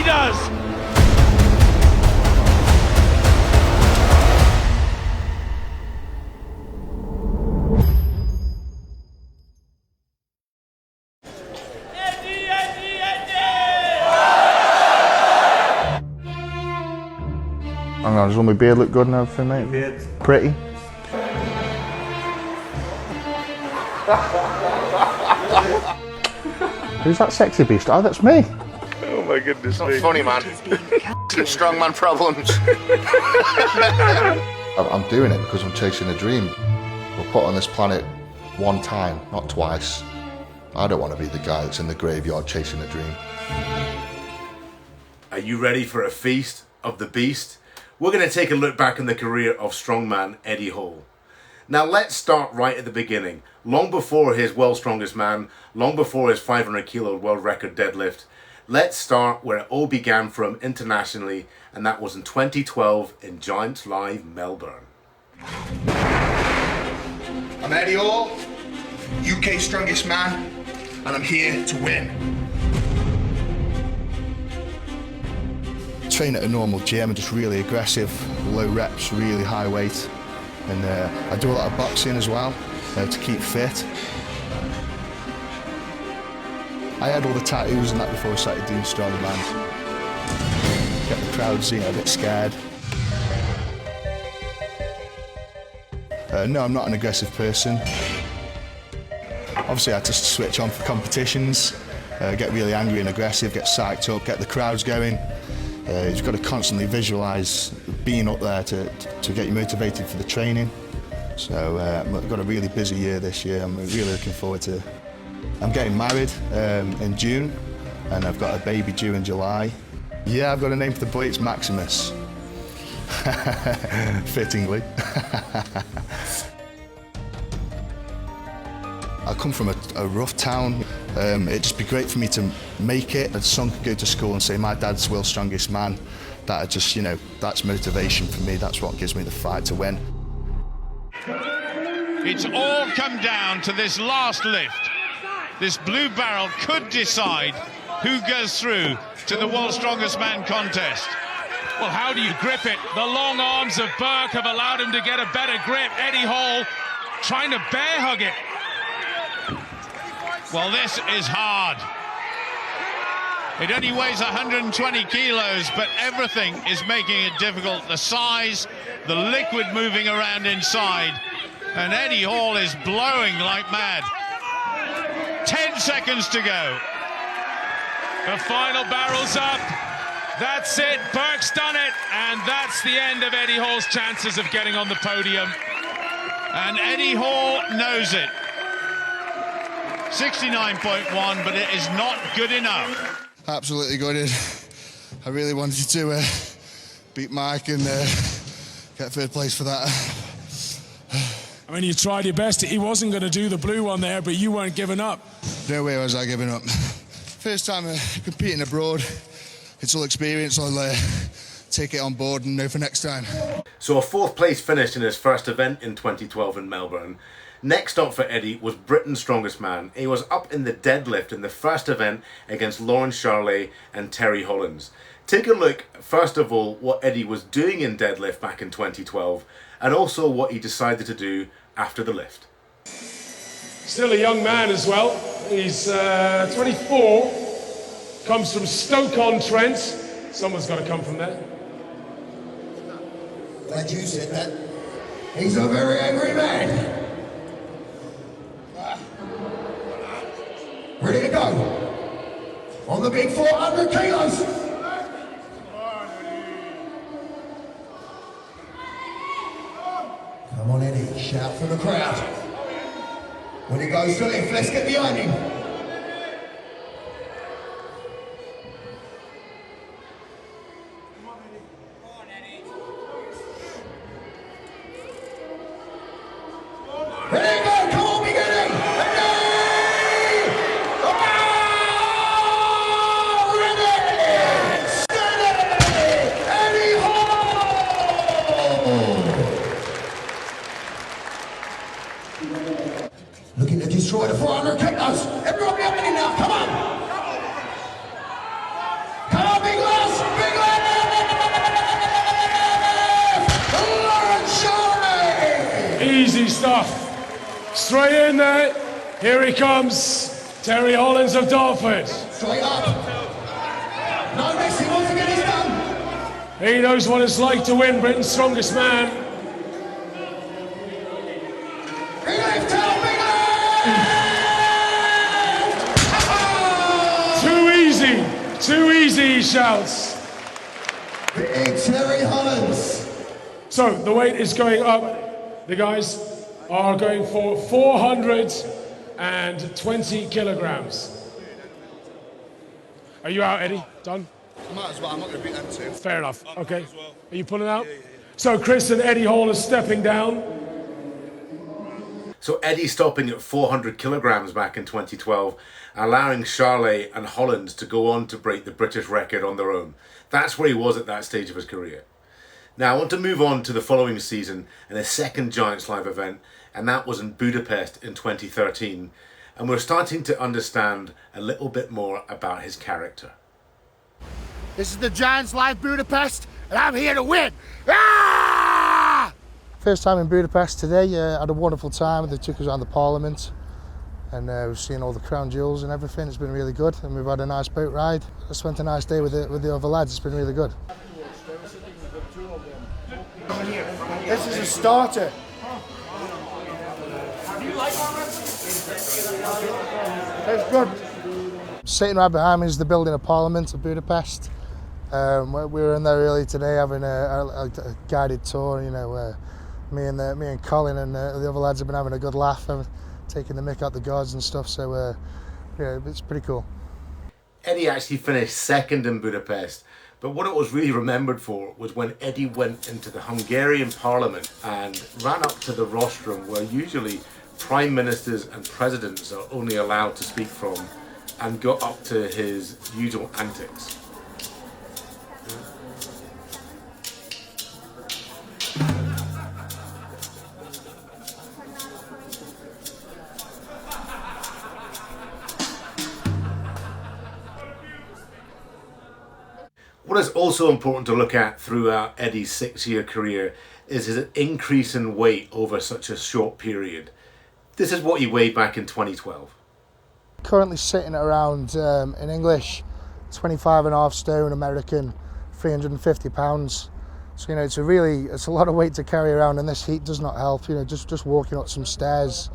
does. Hang on, does all my beard look good and everything, mate? Beard. Pretty. Who's that sexy beast? Oh, that's me. Oh my goodness me. Not funny, man. Strongman problems. I'm doing it because I'm chasing a dream. We're put on this planet one time, not twice. I don't want to be the guy that's in the graveyard chasing a dream. Are you ready for a feast of the beast? We're going to take a look back on the career of strongman Eddie Hall. Now let's start right at the beginning. Long before his World's Strongest Man, long before his 500 kilo world record deadlift, let's start where it all began for him internationally, and that was in 2012 in Giants Live, Melbourne. I'm Eddie Hall, UK strongest man, and I'm here to win. Train at a normal gym, just really aggressive, low reps, really high weight. And I do a lot of boxing as well to keep fit. I had all the tattoos and that before I started doing Strongman. Get the crowds, a bit scared. No, I'm not an aggressive person. Obviously I had to switch on for competitions, get really angry and aggressive, get psyched up, get the crowds going. You've got to constantly visualise being up there to get you motivated for the training. So I've got a really busy year this year. I'm really looking forward to. I'm getting married in June, and I've got a baby due in July. Yeah, I've got a name for the boy. It's Maximus. Fittingly. I come from a rough town. It'd just be great for me to make it. A son could go to school and say, my dad's world's strongest man. That'd just, that's motivation for me. That's what gives me the fight to win. It's all come down to this last lift. This blue barrel could decide who goes through to the World's Strongest Man contest. Well, how do you grip it? The long arms of Burke have allowed him to get a better grip. Eddie Hall trying to bear hug it. Well, this is hard. It only weighs 120 kilos, but everything is making it difficult. The size, the liquid moving around inside, and Eddie Hall is blowing like mad. 10 seconds to go. The final barrel's up. That's it, Burke's done it, and that's the end of Eddie Hall's chances of getting on the podium. And Eddie Hall knows it. 69.1, but it is not good enough. Absolutely gutted. I really wanted to beat Mike and get third place for that. I mean, you tried your best. He wasn't going to do the blue one there, but you weren't giving up. No way was I giving up. First time competing abroad. It's all experience. I'll take it on board and know for next time. So a fourth place finish in his first event in 2012 in Melbourne. Next up for Eddie was Britain's Strongest Man. He was up in the deadlift in the first event against Lawrence Charlet and Terry Hollins. Take a look, first of all, what Eddie was doing in deadlift back in 2012, and also what he decided to do after the lift. Still a young man as well. He's 24, comes from Stoke-on-Trent. Someone's got to come from there. Glad you said that. He's a very angry man. Ready to go. On the big 400 kilos. Come on, Eddie. Shout from the crowd. When he goes to lift, let's get behind him. Ready to go. Come on, big Eddie. Looking to destroy the 400 kilos. Everyone behind him now, come on! Come on, big lad! easy stuff. Straight in there. Here he comes. Terry Hollins of Dartford. Straight up. No missing, once again he's done. He knows what it's like to win Britain's Strongest Man. Big left tail, big left! Too easy, he shouts. Big Terry Hollins. So the weight is going up. The guys are going for 420 kilograms. Are you out, Eddie? Done? Might as well, I'm not going to beat them two. Fair enough. Okay. Are you pulling out? So Chris and Eddie Hall are stepping down. So Eddie stopping at 400 kilograms back in 2012, allowing Charlet and Hollins to go on to break the British record on their own. That's where he was at that stage of his career. Now I want to move on to the following season and his second Giants Live event, and that was in Budapest in 2013. And we're starting to understand a little bit more about his character. This is the Giants Live Budapest, and I'm here to win! Ah! First time in Budapest today, had a wonderful time. They took us around the Parliament and we've seen all the crown jewels and everything. It's been really good, and we've had a nice boat ride. I spent a nice day with the other lads. It's been really good. This is a starter. It's good. Sitting right behind me is the building of Parliament of Budapest. We were in there early today having a guided tour. You know, me and Colin and the other lads have been having a good laugh, taking the mick out the guards and stuff. So yeah, it's pretty cool. Eddie actually finished second in Budapest, but what it was really remembered for was when Eddie went into the Hungarian Parliament and ran up to the rostrum where usually prime ministers and presidents are only allowed to speak from, and got up to his usual antics. What is also important to look at throughout Eddie's 6-year career is his increase in weight over such a short period. This is what he weighed back in 2012. Currently sitting at around, in English, 25.5 stone, American, 350 pounds. So, you know, it's a lot of weight to carry around, and this heat does not help. You know, just walking up some stairs,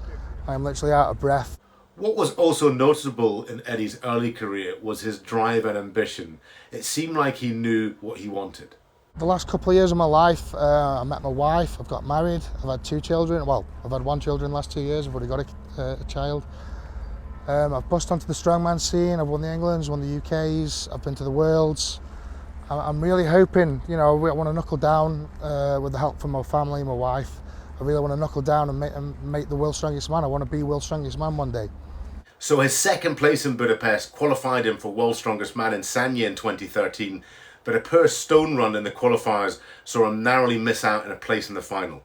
I'm literally out of breath. What was also noticeable in Eddie's early career was his drive and ambition. It seemed like he knew what he wanted. The last couple of years of my life, I met my wife, I've got married, I've had 2 children. Well, I've had 1 child in the last 2 years, I've already got a child. I've bust onto the strongman scene, I've won the Englands, won the UKs, I've been to the Worlds. I'm really hoping, you know, I want to knuckle down with the help from my family, my wife. I really want to knuckle down and make the world's strongest man. I want to be world's strongest man one day. So his second place in Budapest qualified him for World's Strongest Man in scen in 2013, but a poor stone run in the qualifiers saw him narrowly miss out in a place in the final.